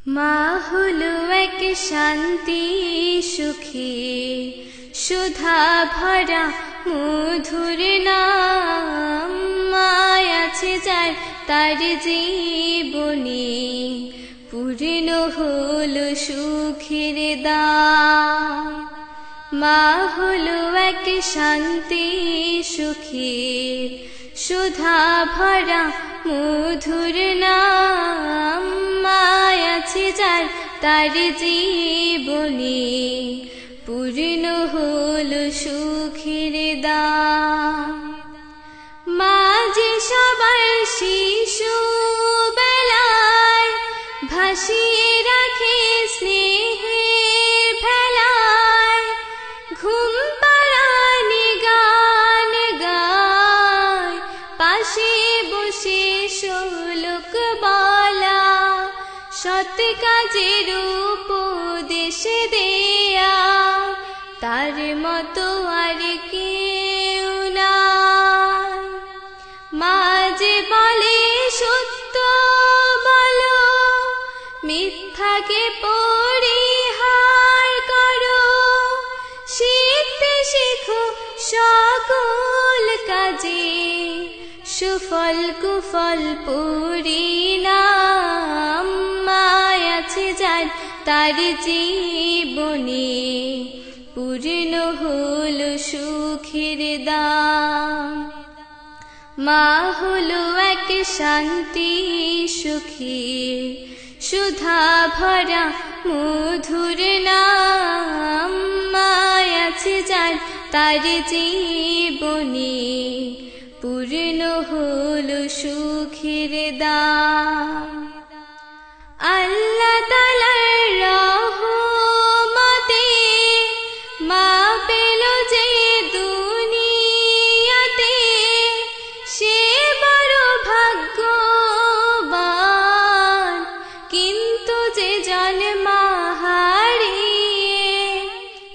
মা হলো এক শান্তি সুখী সুধা ভরা মধুর নাম। মায় আছে যার তার জীবনে পূর্ণ হলো সুখের দাম। মা হলো এক শান্তি সুখী সুধা ভরা মধুর নাম। মায় আছে যার তার জীবনে পূর্ণ হলো সুখের দাম। মা যে সবার শিশু বেলায় ভাসিয়ে রাখে স্নেহের ভেলায়। ঘুম পাড়ানি গান গায় পাশে বসে শোলক বলা। সৎ কাজের উপদেশ দেয়া তার মতো আর কেউ নাই। মা যে বলে সত্য বলো মিথ্যাকে পরিহার করো। শিখতে শেখো সকল কাজে সুফল কুফল পরিণাম। মায় আছে যার তার জীবনে পূর্ণ হলো সুখের দাম। মা হলো এক শান্তি সুখী সুধা ভরা মধুর নাম। মায় আছে যার তার জীবনে পূর্ণ হলো সুখের দাম। আল্লাহ তাআলার রহমতে মা পেল যে দুনিয়াতে সে বড় ভাগ্যবান। কিন্তু যে জন্মা হারিয়ে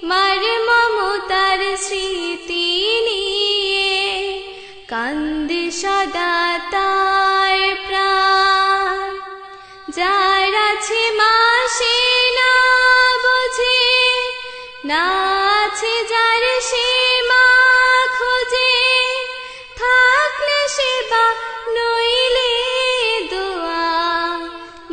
মার মমতার স্মৃতি নিয়ে কান্দে সদা তার প্রাণ। যার আছে মা সে না বোঝে না আছে যার সে মা খোঁজে। থাকলে সেবা নইলে দোয়া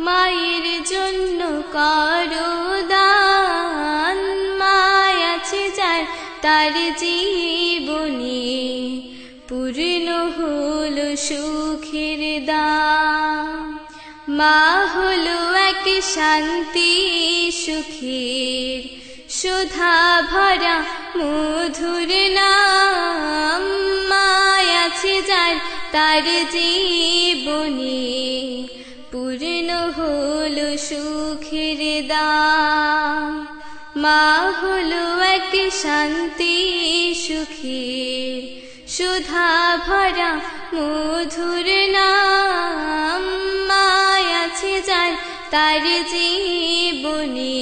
মায়ের জন্য করো দান। মায় আছে যার তার জীবনে পূর্ণ হলো সুখের দাম। মা হলো এক শান্তি সুখের সুধা ভরা মধুর নাম। মায় আছে যার তার জীবনে পূর্ণ হলো সুখের দাম। মা হলো এক শান্তি সুখের সুধা ভরা মধুর নাম। মায় আছে যার তার জীবনে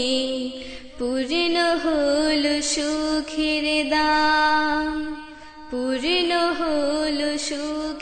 পূর্ণ হলো সুখের দাম। পূর্ণ হলো সুখ